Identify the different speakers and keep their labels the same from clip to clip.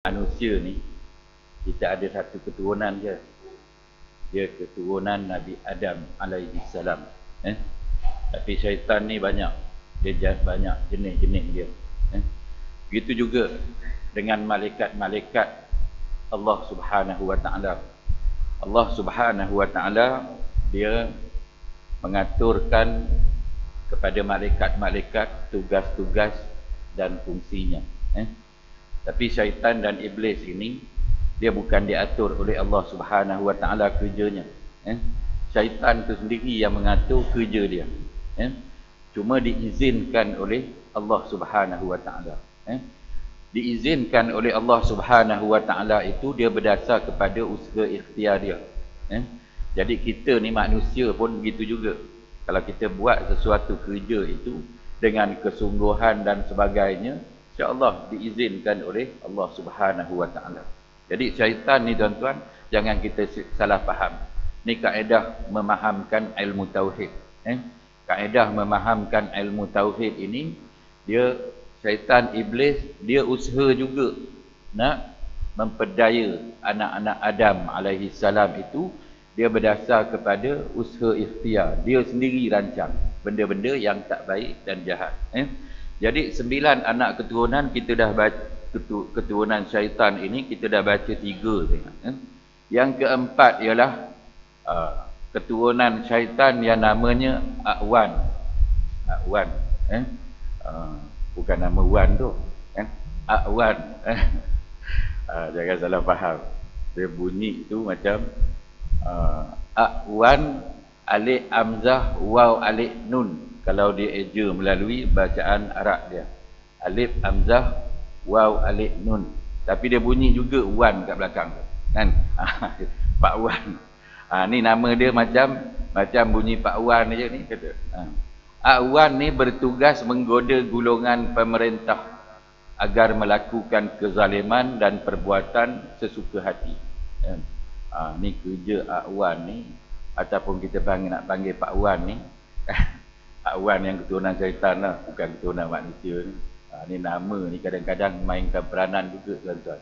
Speaker 1: Manusia ni kita ada satu keturunan je. Dia keturunan Nabi Adam alaihi salam. Tapi syaitan ni banyak. Dia banyak jenis-jenis dia. Begitu juga dengan malaikat-malaikat Allah Subhanahu wa taala. Allah Subhanahu wa taala dia mengaturkan kepada malaikat-malaikat tugas-tugas dan fungsinya. Tapi syaitan dan iblis ini dia bukan diatur oleh Allah Subhanahu wa taala kerjanya. Syaitan itu sendiri yang mengatur kerja dia. Cuma diizinkan oleh Allah Subhanahu wa taala. Diizinkan oleh Allah Subhanahu wa taala itu dia berdasar kepada usaha ikhtiar dia. Jadi kita ni manusia pun begitu juga. Kalau kita buat sesuatu kerja itu dengan kesungguhan dan sebagainya, insya-Allah diizinkan oleh Allah Subhanahu wa taala. Jadi syaitan ni tuan-tuan, jangan kita salah faham. Ni kaedah memahamkan ilmu tauhid. Kaedah memahamkan ilmu tauhid ini, dia syaitan iblis dia usaha juga nak memperdaya anak-anak Adam alaihi salam itu. Dia berdasar kepada usaha ikhtiar. Dia sendiri rancang benda-benda yang tak baik dan jahat. Jadi 9 anak keturunan kita dah baca, keturunan syaitan ini kita dah baca 3. Yang keempat ialah keturunan syaitan yang namanya A'wan. A'wan. Bukan nama Wan tu. A'wan. Jangan salah faham. Dia bunyi tu macam A'wan alif hamzah waw alif nun. Kalau dia eja melalui bacaan Arab dia, alif hamzah waw alif nun, tapi dia bunyi juga wan kat belakang kan. Pak Wan. Ni nama dia macam bunyi Pak Wan aja ni kata. A'wan ni bertugas menggoda golongan pemerintah agar melakukan kezaliman dan perbuatan sesuka hati. Ni kerja A'wan ni, ataupun kita nak panggil Pak Wan ni. Pak Wan yang keturunan syaitan lah, bukan keturunan manusia ni. Ni nama ni kadang-kadang mainkan peranan juga tuan-tuan.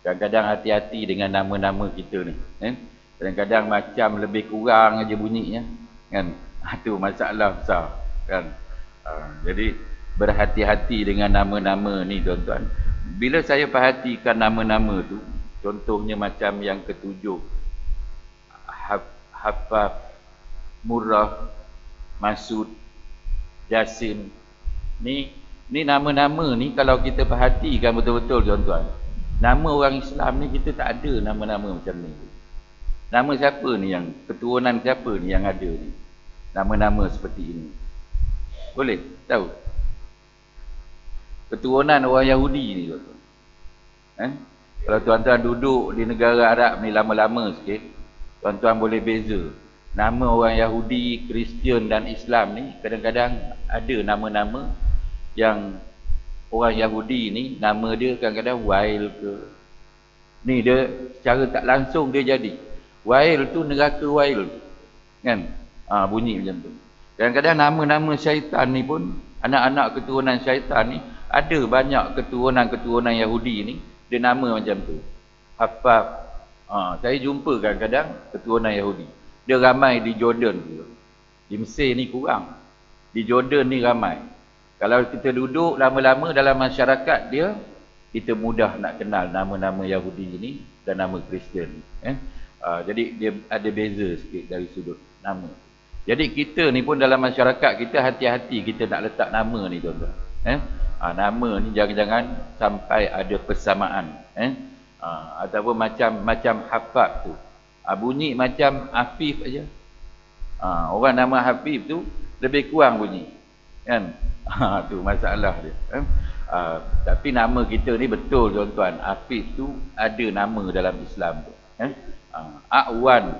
Speaker 1: Kadang-kadang hati-hati dengan nama-nama kita ni. Kadang-kadang macam lebih kurang aja bunyinya kan. Itu masalah besar kan. Jadi berhati-hati dengan nama-nama ni tuan-tuan. Bila saya perhatikan nama-nama tu, contohnya macam yang ketujuh, Hafaf, Murrah, Masud, Jasim, ni nama-nama ni kalau kita perhatikan betul-betul tuan-tuan, nama orang Islam ni kita tak ada nama-nama macam ni. Nama siapa ni yang keturunan siapa ni yang ada ni nama-nama seperti ini? Boleh tahu? Keturunan orang Yahudi ni tuan-tuan. Kalau tuan-tuan duduk di negara Arab ni lama-lama sikit, tuan-tuan boleh beza nama orang Yahudi, Kristian dan Islam ni. Kadang-kadang ada nama-nama yang orang Yahudi ni nama dia kadang-kadang Wail ke. Ni dia secara tak langsung dia jadi Wail tu, neraka Wail kan. Bunyi macam tu. Kadang-kadang nama-nama syaitan ni pun, anak-anak keturunan syaitan ni, ada banyak keturunan-keturunan Yahudi ni dia nama macam tu. Hafaf. Saya jumpa kadang-kadang keturunan Yahudi. Dia ramai di Jordan tu. Di Mesir ni kurang. Di Jordan ni ramai. Kalau kita duduk lama-lama dalam masyarakat dia, kita mudah nak kenal nama-nama Yahudi ni dan nama Kristian. Jadi dia ada beza sikit dari sudut nama. Jadi kita ni pun dalam masyarakat kita hati-hati kita nak letak nama ni tuan-tuan. Nama ni jangan-jangan sampai ada persamaan. Ataupun macam Hafaf tu, bunyi macam Afif aja. Orang nama Hafif tu lebih kurang bunyi kan. Tu masalah dia. Tapi nama kita ni betul tuan-tuan, Afif tu ada nama dalam Islam tu. A'wan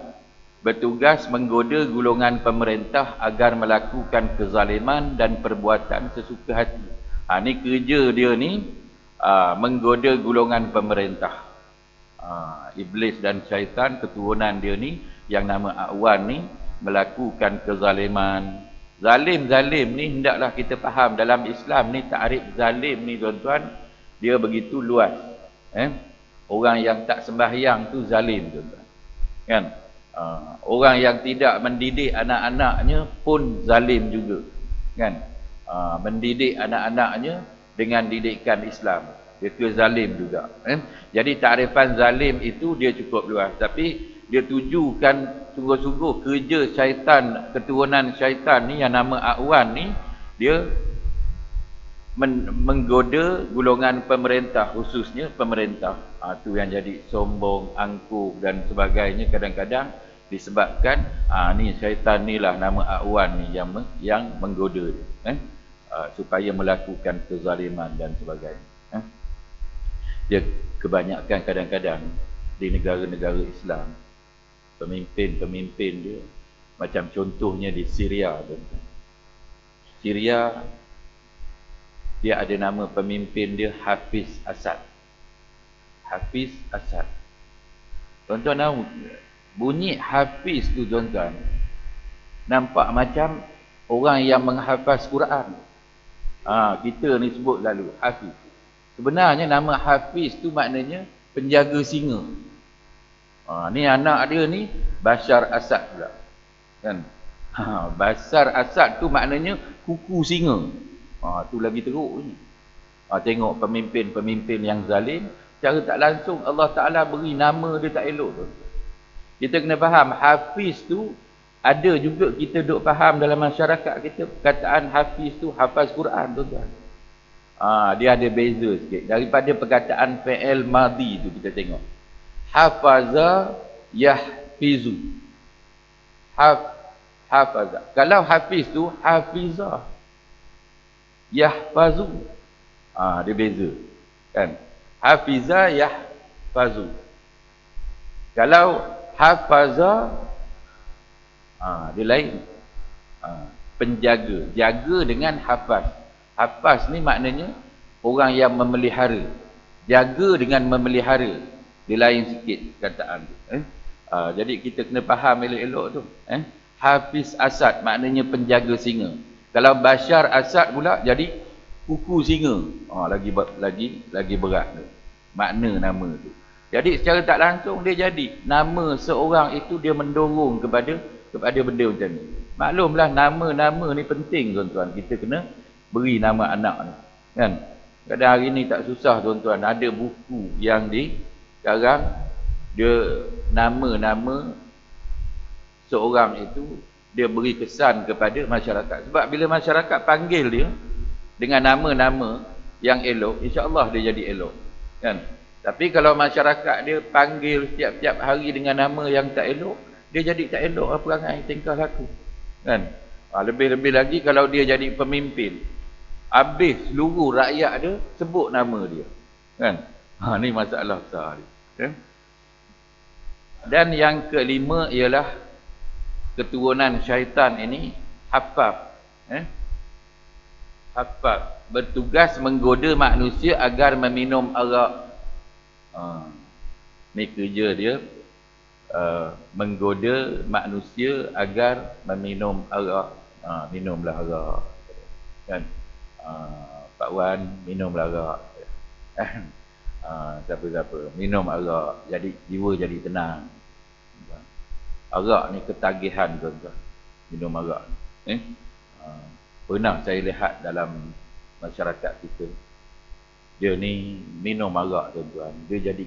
Speaker 1: bertugas menggoda golongan pemerintah agar melakukan kezaliman dan perbuatan sesuka hati. Ni kerja dia ni, menggoda golongan pemerintah. Iblis dan syaitan keturunan dia ni yang nama A'wan ni melakukan kezaliman. Zalim ni hendaklah kita faham dalam Islam ni, takrif zalim ni tuan-tuan dia begitu luas. Orang yang tak sembahyang tu zalim, tuan-tuan. Kan? Orang yang tidak mendidik anak-anaknya pun zalim juga. Kan? Mendidik anak-anaknya dengan didikan Islam, dia zalim juga. Jadi takrifan zalim itu dia cukup luas, tapi dia tujukan sungguh-sungguh kerja syaitan, keturunan syaitan ni yang nama A'wan ni, dia menggoda golongan pemerintah, khususnya pemerintah. Tu yang jadi sombong, angkuh dan sebagainya. Kadang-kadang disebabkan ni syaitan ni lah, nama A'wan ni yang menggoda dia, supaya melakukan kezaliman dan sebagainya. Dia kebanyakan kadang-kadang di negara-negara Islam, pemimpin-pemimpin dia, macam contohnya di Syria. Syria, dia ada nama pemimpin dia Hafiz Assad. Hafiz Assad. Tuan-tuan tahu, bunyi Hafiz tu tuan-tuan, nampak macam orang yang menghafaz Quran. Kita ni sebut lalu Hafiz. Sebenarnya nama Hafiz tu maknanya penjaga singa. Ni anak dia ni Bashar Assad pula. Kan? Bashar Assad tu maknanya kuku singa. Tu lagi teruk ni. Tengok pemimpin-pemimpin yang zalim, secara tak langsung Allah Ta'ala beri nama dia tak elok tu. Kita kena faham, Hafiz tu ada juga kita duk faham dalam masyarakat kita, perkataan Hafiz tu hafaz Quran tuan-tuan. Dia ada beza sikit daripada perkataan fi'il madhi tu. Kita tengok hafaza yahfizu, hafaza. Kalau Hafiz tu hafiza, yahfazu, dia beza kan. Hafiza yahfazu. Kalau hafaza, dia lain. Penjaga, jaga dengan hafaz. Hafaz ni maknanya orang yang memelihara. Jaga dengan memelihara, dia lain sikit kataan tu. Jadi kita kena faham elok-elok tu. Hafiz Assad maknanya penjaga singa. Kalau Bashar Assad pula jadi kuku singa. Lagi berat tu makna nama tu. Jadi secara tak langsung dia jadi nama seorang itu, dia mendorong kepada benda macam ni. Maklumlah nama-nama ni penting tuan-tuan. Kita kena beri nama anak ni. Kan? Kadang hari ni tak susah tuan-tuan. Ada buku yang sekarang dia nama-nama seorang itu dia beri kesan kepada masyarakat. Sebab bila masyarakat panggil dia dengan nama-nama yang elok, insya-Allah dia jadi elok. Kan? Tapi kalau masyarakat dia panggil setiap-tiap hari dengan nama yang tak elok, dia jadi tak elok perangai tingkah laku. Kan? Lebih-lebih lagi kalau dia jadi pemimpin, habis seluruh rakyat dia sebut nama dia. Kan? Ni masalah besar dia. Kan? Dan yang kelima ialah keturunan syaitan ini Haffaf. Haffaf bertugas menggoda manusia agar meminum arak. Ni kerja dia, menggoda manusia agar meminum arak. Minumlah arak. Kan? Pak Wan, minumlah arak. Siapa-siapa minum arak, jadi jiwa jadi tenang. Arak ni ketagihan tuan-tuan, minum arak ni. Pernah saya lihat dalam masyarakat kita, dia ni minum arak tuan-tuan, dia jadi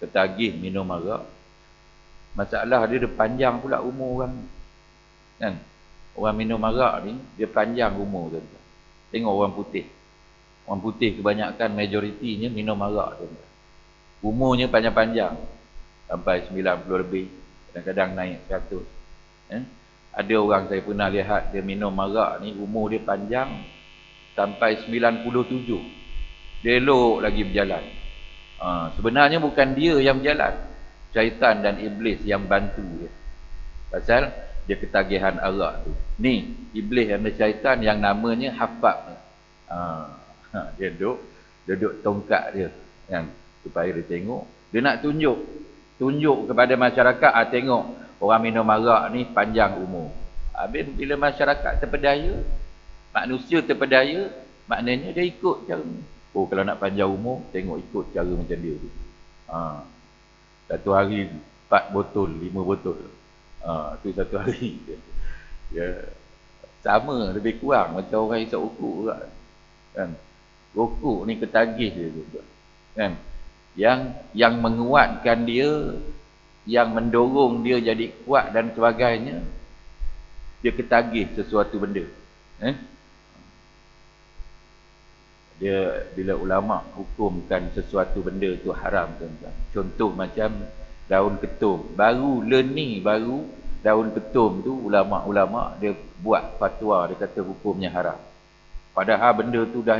Speaker 1: ketagih minum arak. Masalah dia panjang pula umur orang kan. Orang minum arak ni dia panjang umur tuan-tuan. Tengok orang putih kebanyakan, majoritinya minum arak tuan-tuan. Umurnya panjang-panjang sampai 90 lebih, kadang-kadang naik 100. Ada orang saya pernah lihat dia minum arak ni umur dia panjang sampai 97. Dia elok lagi berjalan. Sebenarnya bukan dia yang berjalan, syaitan dan iblis yang bantu dia. Pasal dia ketagihan arak tu. Ni iblis dan syaitan yang namanya Haffaf ni. Dia duduk tongkat dia kan, supaya dia tengok, dia nak tunjuk kepada masyarakat, tengok orang minum arak ni panjang umur. Habis bila masyarakat terpedaya, manusia terpedaya, maknanya dia ikut macam Oh, kalau nak panjang umur, tengok ikut cara macam dia tu. Satu hari 4 botol, 5 botol. Tu satu hari. Ya, sama, lebih kurang macam orang isap rokok juga. Kan? Rokok ni ketagih dia tu. Kan? Yang menguatkan dia, yang mendorong dia jadi kuat dan sebagainya, dia ketagih sesuatu benda. Dia bila ulama hukumkan sesuatu benda tu haram, tuan-tuan. Contoh macam daun ketum. Baru learn ni, baru daun ketum tu ulama-ulama dia buat fatwa, dia kata hukumnya haram. Padahal benda tu dah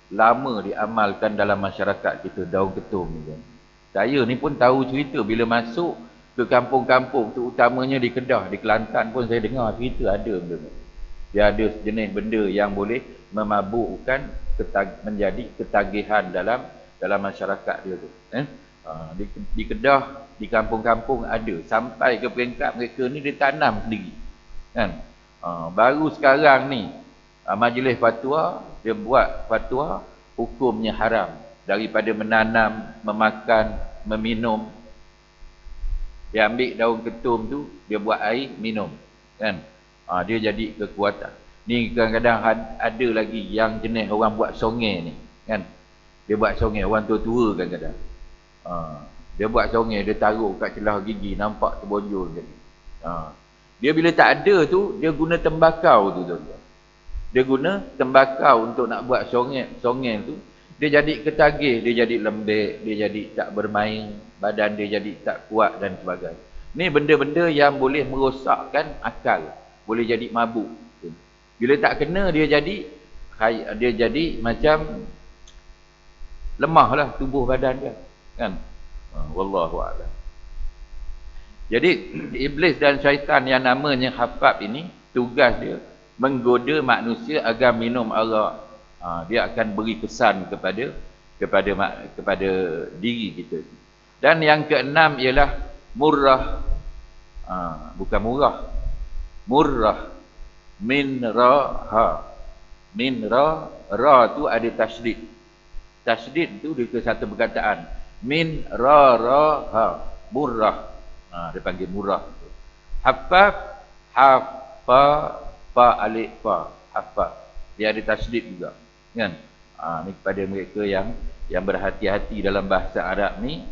Speaker 1: lama diamalkan dalam masyarakat kita, daun ketum ni. Saya ni pun tahu cerita bila masuk ke kampung-kampung tu, utamanya di Kedah, di Kelantan pun saya dengar cerita ada benda. Dia ada jenis benda yang boleh memabukkan, menjadi ketagihan dalam masyarakat dia tu. Di Kedah, di kampung-kampung ada, sampai ke peringkat mereka ni dia tanam sendiri. Kan? Baru sekarang ni majlis fatwa dia buat fatwa hukumnya haram daripada menanam, memakan, meminum. Dia ambil daun ketum tu, dia buat air minum. Kan? Dia jadi kekuatan. Ni kadang-kadang ada lagi yang jenis orang buat songai ni, kan? Dia buat songai, orang tua-tua kadang-kadang. Dia buat songai, dia taruh kat celah gigi, nampak terbonjol jadi. Dia bila tak ada tu, dia guna tembakau tu, tuan-tuan. Dia guna tembakau untuk nak buat songai tu. Dia jadi ketagih, dia jadi lembek, dia jadi tak bermain, badan dia jadi tak kuat dan sebagainya. Ni benda-benda yang boleh merosakkan akal, boleh jadi mabuk. Bila tak kena, dia jadi macam lemah lah tubuh badan dia, kan? Wallahu a'lam. Jadi iblis dan syaitan yang namanya Hafab ini, tugas dia menggoda manusia agar minum arak. Dia akan beri kesan kepada diri kita. Dan yang keenam ialah murrah. Bukan murah, murrah. Minraha. Ra tu ada tasydid. Tasydid tu dia ke satu perkataan. Minraha. Murrah. Dia panggil murrah. Hafaf. Hafa. Fa alif fa. Hafaf. Dia ada tasydid juga. Kan? Ni kepada mereka yang berhati-hati dalam bahasa Arab ni.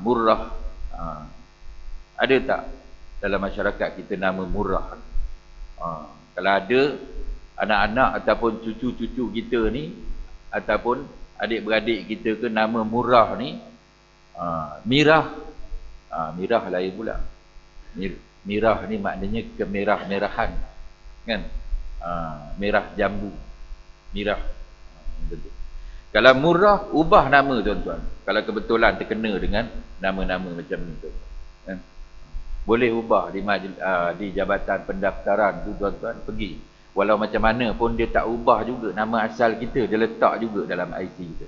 Speaker 1: Murrah. Ada tak dalam masyarakat kita nama murrah? Kalau ada, anak-anak ataupun cucu-cucu kita ni, ataupun adik-beradik kita ke nama murrah ni, mirah. Mirah lain pula. Mirah ni maknanya kemerah-merahan, kan? Merah jambu, mirah. Kalau murrah, ubah nama, tuan-tuan. Kalau kebetulan terkena dengan nama-nama macam ni, tuan-tuan. Boleh ubah di jabatan pendaftaran tu, tuan-tuan, pergi. Walau macam mana pun dia tak ubah juga nama asal kita, dia letak juga dalam IC kita.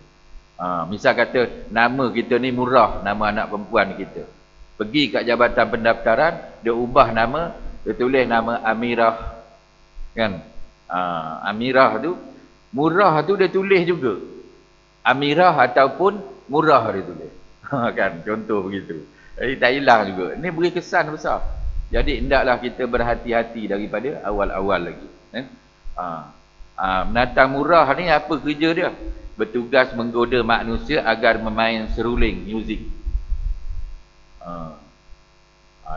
Speaker 1: Misal kata nama kita ni Murrah, nama anak perempuan kita. Pergi kat jabatan pendaftaran, dia ubah nama, dia tulis nama Amirah. Kan? Amirah tu, Murrah tu dia tulis juga. Amirah ataupun Murrah dia tulis. Kan? Contoh begitu. Jadi tak hilang juga. Ini beri kesan besar. Jadi hendaklah kita berhati-hati daripada awal-awal lagi. Binatang murah ni apa kerja dia? Bertugas menggoda manusia agar memain seruling, muzik.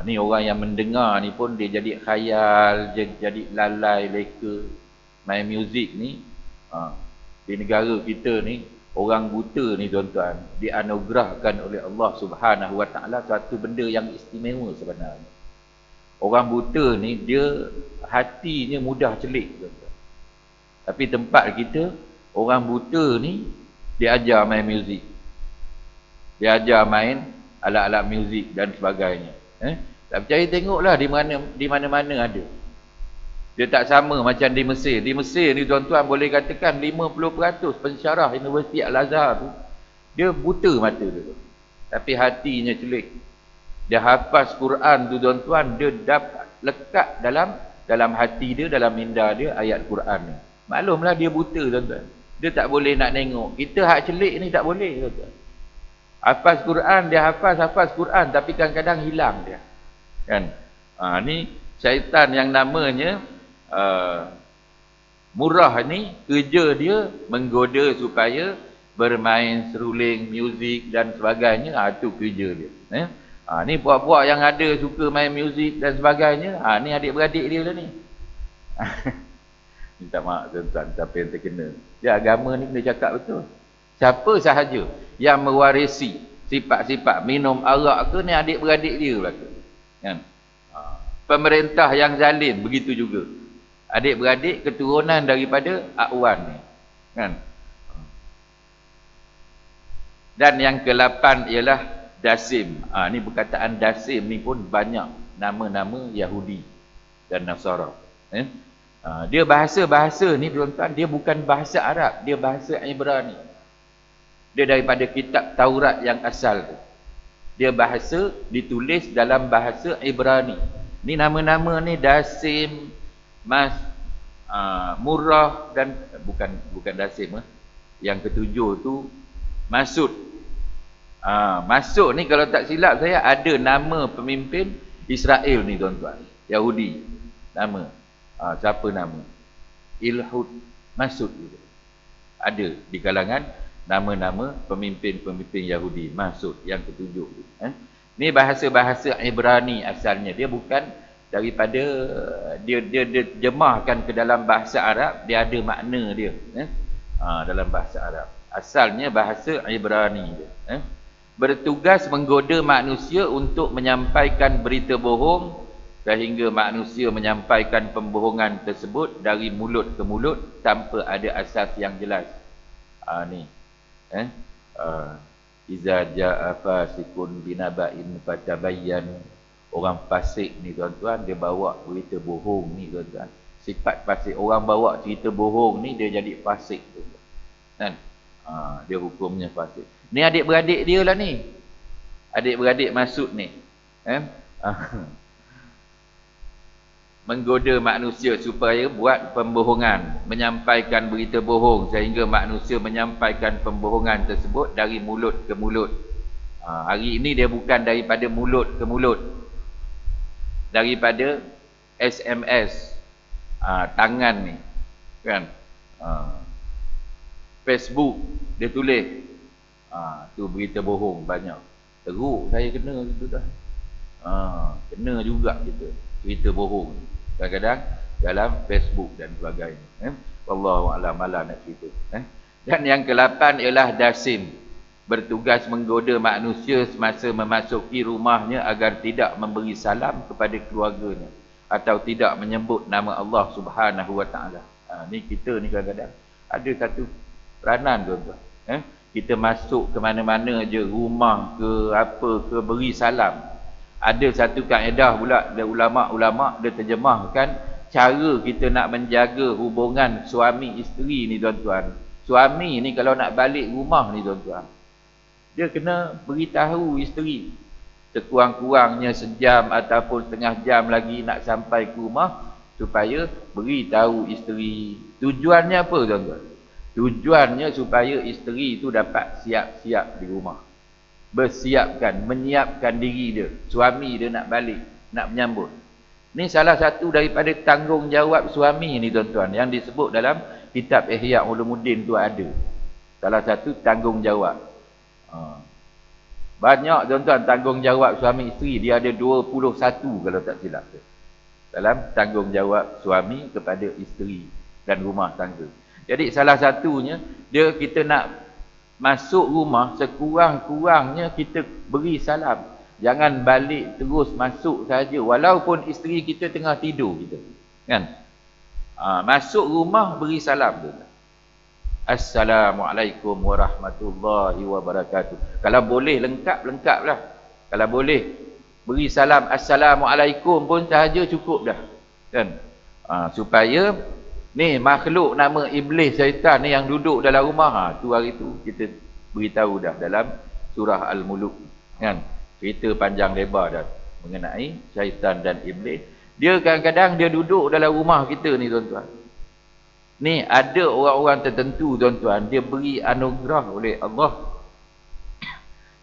Speaker 1: Ni orang yang mendengar ni pun dia jadi khayal, jadi lalai, leka. Main muzik ni. Di negara kita ni, orang buta ni, tuan-tuan, dianugerahkan oleh Allah Subhanahu Wa Taala satu benda yang istimewa sebenarnya. Orang buta ni dia hatinya mudah celik, tuan-tuan. Tapi tempat kita, orang buta ni dia ajar main muzik. Dia ajar main alat-alat muzik dan sebagainya. Tak percaya tengoklah di mana-mana ada. Dia tak sama macam di Mesir. Di Mesir ni, tuan-tuan, boleh katakan 50% pensyarah Universiti Al-Azhar tu, dia buta mata dia. Tapi hatinya celik. Dia hafaz Quran tu, tuan-tuan, dia dapat lekat dalam hati dia, dalam minda dia ayat Quran ni. Maklumlah dia buta, tuan-tuan. Dia tak boleh nak tengok. Kita hak celik ni tak boleh, tuan-tuan. Hafaz Quran, dia hafaz Quran, tapi kadang-kadang hilang dia. Kan? Ni syaitan yang namanya Murrah ni, kerja dia menggoda supaya bermain seruling, muzik dan sebagainya. Itu kerja dia. Ni buat-buat yang ada suka main muzik dan sebagainya. Ni adik-beradik dia lah ni. Minta maaf tuan-tuan, siapa yang terkena. Dia agama ni kena cakap betul. Siapa sahaja yang mewarisi sifat-sifat minum arak ke, ni adik-beradik dia lah ke. Kan? Pemerintah yang zalim, begitu juga. Adik-beradik keturunan daripada Akwan ni. Kan? Dan yang ke-8 ialah Dasim. Ni perkataan Dasim ni pun banyak nama-nama Yahudi dan Nasara. Dia bahasa-bahasa ni tuan-tuan, dia bukan bahasa Arab, dia bahasa Ibrani. Dia daripada kitab Taurat yang asal tu. Dia bahasa ditulis dalam bahasa Ibrani. Ni nama-nama ni Dasim, Murrah dan bukan Dasim. Yang ketujuh tu Masud. Masud ni kalau tak silap saya ada nama pemimpin Israel ni tuan-tuan. Yahudi. Nama. Siapa nama? Ilhud Masud gitu. Ada di kalangan nama-nama pemimpin-pemimpin Yahudi. Masud yang ketujuh. Ni bahasa-bahasa Ibrani asalnya. Dia bukan daripada dia jemahkan ke dalam bahasa Arab, dia ada makna dia. Dalam bahasa Arab. Asalnya bahasa Ibrani dia. Bertugas menggoda manusia untuk menyampaikan berita bohong sehingga manusia menyampaikan pembohongan tersebut dari mulut ke mulut tanpa ada asas yang jelas. Ni. Iza ja'a fasikun binaba'in fatabayyan. Orang fasik ni tuan-tuan, dia bawa berita bohong ni tuan-tuan. Sifat fasik, orang bawa cerita bohong ni dia jadi fasik tuan-tuan. Kan? Dia hukumnya fasik. Ni adik-beradik dia lah ni. Adik-beradik Masud ni. Menggoda manusia supaya buat pembohongan, menyampaikan berita bohong sehingga manusia menyampaikan pembohongan tersebut dari mulut ke mulut. Hari ini dia bukan daripada mulut ke mulut, daripada SMS, tangan ni kan, Facebook dia tulis, tu berita bohong banyak. Teruk saya kena gitu dah. Kena juga kita cerita bohong kadang-kadang dalam Facebook dan sebagainya. Wallahu a'lam ala nak cerita. Dan yang ke-8 ialah Dasim, bertugas menggoda manusia semasa memasuki rumahnya agar tidak memberi salam kepada keluarganya atau tidak menyebut nama Allah Subhanahu wa taala. Ni kita ni kadang-kadang ada satu peranan tuan-tuan. Kita masuk ke mana-mana je, rumah ke apa ke, beri salam. Ada satu kaedah pula dari ulama-ulama, dia terjemahkan cara kita nak menjaga hubungan suami isteri ni tuan-tuan. Suami ni kalau nak balik rumah ni tuan-tuan, dia kena beritahu isteri sekurang-kurangnya sejam ataupun setengah jam lagi nak sampai ke rumah, supaya beritahu isteri. Tujuannya apa tuan-tuan? Tujuannya supaya isteri itu dapat siap-siap di rumah, bersiapkan, menyiapkan diri dia. Suami dia nak balik, nak menyambut. Ni salah satu daripada tanggungjawab suami ni tuan-tuan, yang disebut dalam kitab Ihya Ulumuddin tu ada. Salah satu tanggungjawab. Banyak tuan-tuan tanggungjawab suami isteri, dia ada 21 kalau tak silap tu, dalam tanggungjawab suami kepada isteri dan rumah tangga. Jadi salah satunya, kita nak masuk rumah, sekurang-kurangnya kita beri salam. Jangan balik terus masuk saja, walaupun isteri kita tengah tidur kita. Kan? Masuk rumah beri salam tu. Assalamualaikum warahmatullahi wabarakatuh. Kalau boleh lengkap-lengkaplah. Kalau boleh beri salam Assalamualaikum pun sahaja cukup dah. Kan? Supaya ni makhluk nama iblis syaitan ni yang duduk dalam rumah, tu hari tu kita beritahu dah dalam surah Al-Muluk kan, cerita panjang lebar dah mengenai syaitan dan iblis. Dia kadang-kadang dia duduk dalam rumah kita ni tuan-tuan. Ni ada orang-orang tertentu tuan-tuan, dia beri anugerah oleh Allah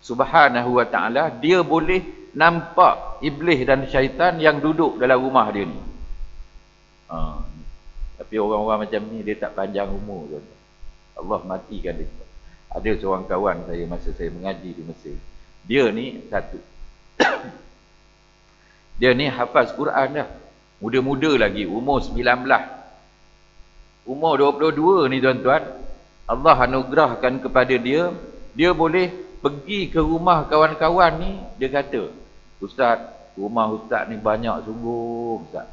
Speaker 1: Subhanahu wa ta'ala, dia boleh nampak iblis dan syaitan yang duduk dalam rumah dia ni. Tapi orang-orang macam ni dia tak panjang umur tuan-tuan. Allah matikan dia. Ada seorang kawan saya masa saya mengaji di Mesir. Dia ni satu. Dia ni hafaz Quran dah. Muda-muda lagi, umur 19. Umur 22 ni tuan-tuan, Allah anugerahkan kepada dia, dia boleh pergi ke rumah kawan-kawan ni, dia kata, "Ustaz, rumah Ustaz ni banyak sungguh Ustaz.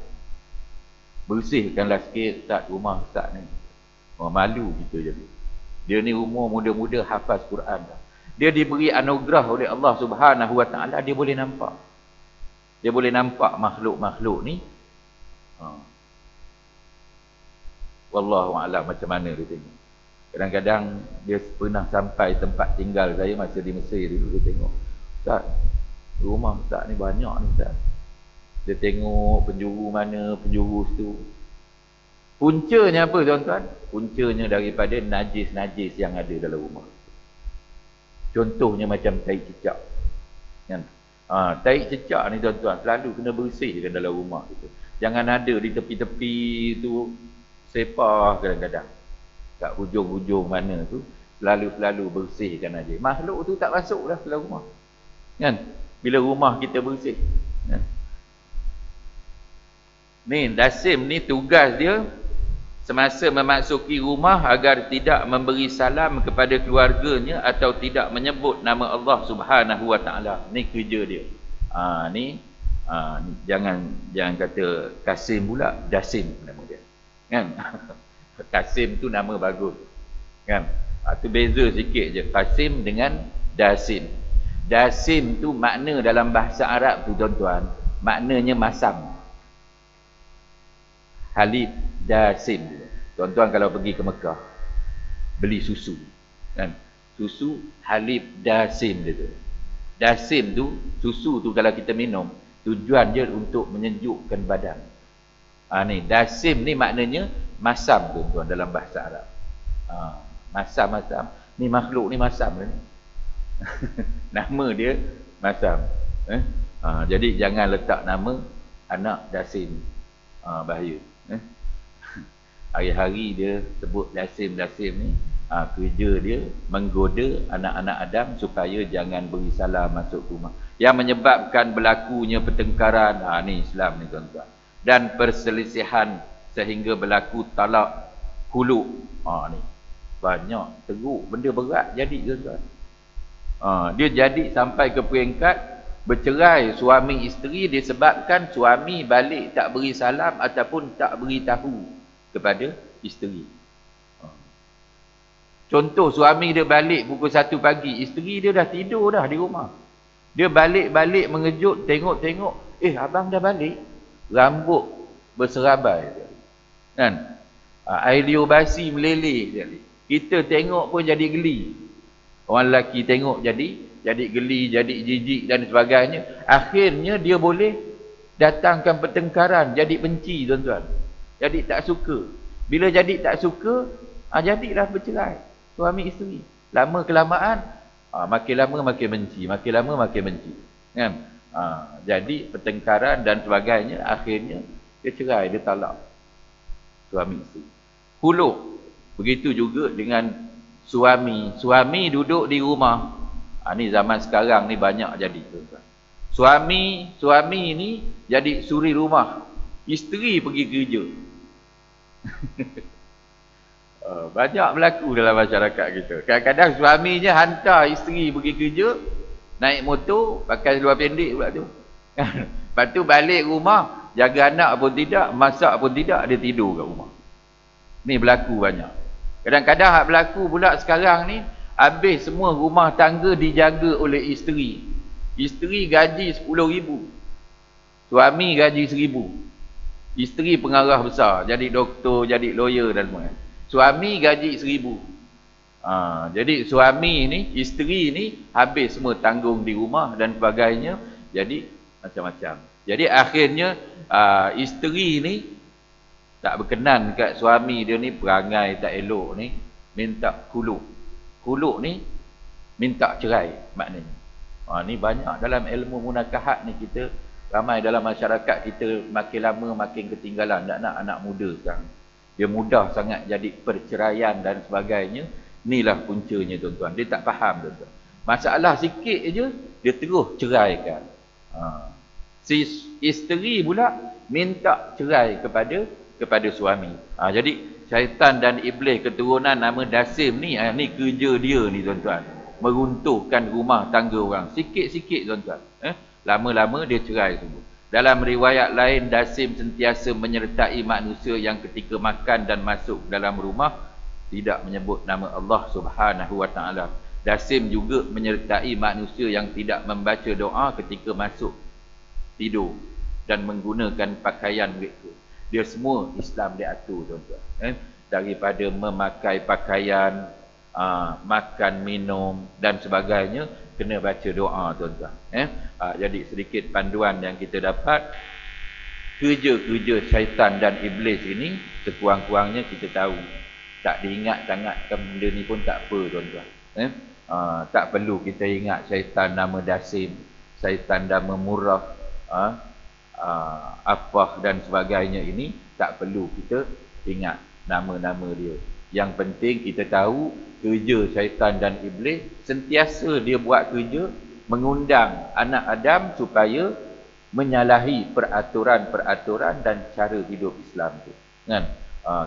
Speaker 1: Bersihkanlah sikit Ustaz rumah Ustaz ni." Malu kita jadi. Dia ni umur muda-muda hafaz Quran dah. Dia diberi anugerah oleh Allah Subhanahu wa ta'ala, dia boleh nampak. Dia boleh nampak makhluk-makhluk ni. Wallahu a'lam macam mana dia tengok. Kadang-kadang dia pernah sampai tempat tinggal saya masa di Mesir dulu, dia tengok, "Ustaz, rumah Ustaz ni banyak ni Ustaz." Dia tengok penjuru mana, penjuru situ. Puncanya apa tuan-tuan? Puncanya daripada najis-najis yang ada dalam rumah. Contohnya macam tai cicak. Kan? Tai cicak ni tuan-tuan selalu kena bersihkan dalam rumah kita. Jangan ada di tepi-tepi tu, sepah kadang-kadang. Kat hujung-hujung mana tu, selalu-selalu bersihkan aja. Makhluk tu tak masuk dah dalam rumah. Kan? Bila rumah kita bersih. Kan? Ni, Dasim ni tugas dia semasa memasuki rumah agar tidak memberi salam kepada keluarganya atau tidak menyebut nama Allah Subhanahu wa ta'ala. Ni kerja dia. Ni jangan kata Kasim pula, Dasim nama dia. Kan? Kasim tu nama bagus. Kan? Tu beza sikit je. Kasim dengan Dasim. Dasim tu makna dalam bahasa Arab tu tuan-tuan, maknanya masam. Halib Dasim. Tuan-tuan kalau pergi ke Mekah beli susu, kan? Susu Halib Dasim dia tu. Dasim tu, susu tu kalau kita minum, tujuan dia untuk menyejukkan badan. Ni Dasim ni maknanya masam tuan-tuan dalam bahasa Arab. Masam. Ni makhluk ni masam ni. Nama dia masam. Jadi jangan letak nama anak Dasim. Bahaya. Hari-hari dia sebut Dasim ni. Kerja dia menggoda anak-anak Adam supaya jangan beri salam masuk rumah, yang menyebabkan berlakunya pertengkaran. Ni Islam ni tuan-tuan. Dan perselisihan sehingga berlaku talak khulu. Ni banyak teruk, benda berat jadi tuan-tuan. Dia jadi sampai ke peringkat bercerai suami isteri disebabkan suami balik tak beri salam ataupun tak beri tahu kepada isteri. Contoh, suami dia balik pukul 1 pagi, isteri dia dah tidur dah di rumah. Dia balik-balik mengejut, tengok-tengok, abang dah balik. Rambut berserabai. Kan? Air liur basi meleleh. Kita tengok pun jadi geli. Orang lelaki tengok jadi geli, jadi jijik dan sebagainya. Akhirnya dia boleh datangkan pertengkaran, jadi benci tuan-tuan. Jadi tak suka. Bila jadi tak suka, jadilah bercerai suami isteri. Lama kelamaan, makin lama makin benci, makin lama makin benci. Kan? Jadi pertengkaran dan sebagainya, akhirnya dia cerai, dia talak suami isteri. Huluk. Begitu juga dengan suami. Suami duduk di rumah. Ni zaman sekarang ni banyak jadi tuan-tuan. Suami ni jadi suri rumah, isteri pergi kerja. Banyak berlaku dalam masyarakat kita. Kadang-kadang suaminya hantar isteri pergi kerja, naik motor, pakai seluar pendek pula tu. Lepas tu balik rumah, jaga anak pun tidak, masak pun tidak, dia tidur kat rumah. Ni berlaku banyak. Kadang-kadang hak berlaku pula sekarang ni, habis semua rumah tangga dijaga oleh isteri. Isteri gaji 10,000, suami gaji 1,000. Isteri pengarah besar, jadi doktor, jadi lawyer dan semua. Suami gaji 1,000. Jadi suami ni, isteri ni habis semua tanggung di rumah dan sebagainya. Jadi macam-macam. Jadi akhirnya isteri ni Tak berkenan kat suami dia ni perangai tak elok ni, minta khuluk. Khuluk ni minta cerai maknanya. Ni banyak dalam ilmu munakahat ni, kita ramai dalam masyarakat kita makin lama makin ketinggalan. Tak nak anak muda sekarang, dia mudah sangat jadi perceraian dan sebagainya. Inilah puncanya tuan-tuan. Dia tak faham tuan-tuan. Masalah sikit je dia terus ceraikan. Si isteri pula minta cerai kepada suami. Jadi syaitan dan iblis keturunan nama Dasim ni, ni kerja dia ni tuan-tuan. Meruntuhkan rumah tangga orang. Sikit-sikit tuan-tuan. Lama-lama dia cerai semua. Dalam riwayat lain, Dasim sentiasa menyertai manusia yang ketika makan dan masuk dalam rumah tidak menyebut nama Allah Subhanahu wa taala. Dasim juga menyertai manusia yang tidak membaca doa ketika masuk tidur dan menggunakan pakaian mereka. Dia semua Islam diatur tuan-tuan. Daripada memakai pakaian, makan, minum dan sebagainya, kena baca doa tuan-tuan. Jadi sedikit panduan yang kita dapat, kerja-kerja syaitan dan iblis ini sekurang-kurangnya kita tahu. Tak diingat sangat kan benda ni pun tak apa tuan-tuan. Tak perlu kita ingat syaitan nama Dasim, syaitan nama Murrah, Afah dan sebagainya ini. Tak perlu kita ingat nama-nama dia. Yang penting kita tahu kerja syaitan dan iblis sentiasa dia buat kerja mengundang anak Adam supaya menyalahi peraturan-peraturan dan cara hidup Islam tu. Kan?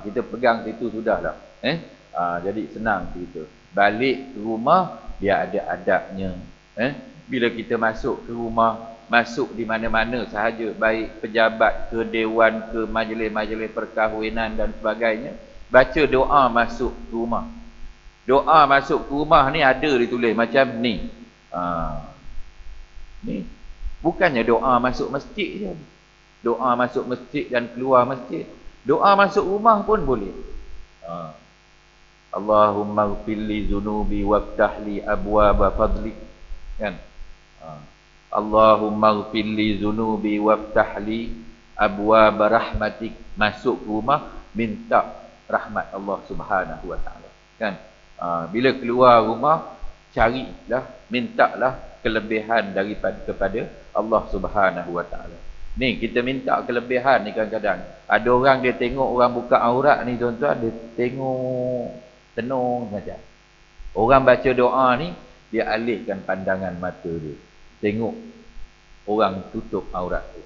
Speaker 1: Kita pegang situ sudahlah. Jadi senang cerita. Balik ke rumah dia ada adabnya. Bila kita masuk ke rumah, masuk di mana-mana sahaja, baik pejabat ke dewan ke majlis-majlis perkahwinan dan sebagainya, baca doa masuk ke rumah. Doa masuk ke rumah ni ada ditulis macam ni. Ni bukannya doa masuk masjid je. Doa masuk masjid dan keluar masjid. Doa masuk rumah pun boleh. Allahumma ighfirli dhunubi waftah li abwaaba fadlik. Kan? Allahumma ighfirli dhunubi waftah li abwaaba rahmatik. Masuk rumah minta rahmat Allah Subhanahu wa taala. Kan? Bila keluar rumah carilah, mintalah kelebihan kepada Allah Subhanahu wa taala. Ni kita minta kelebihan ni kadang-kadang. Ada orang dia tengok orang buka aurat ni tuan-tuan, dia tengok tenung saja. Orang baca doa ni dia alihkan pandangan mata dia. Tengok orang tutup aurat tu.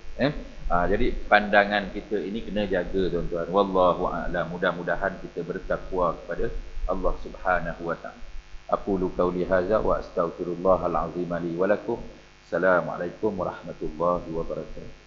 Speaker 1: Jadi pandangan kita ini kena jaga tuan-tuan. Wallahu a'lam. Mudah-mudahan kita bertakwa kepada Allah Subhanahu wa taala. Aqulu qauli hadza wa astaghfirullahal azim li wa lakum. Assalamualaikum warahmatullahi wabarakatuh.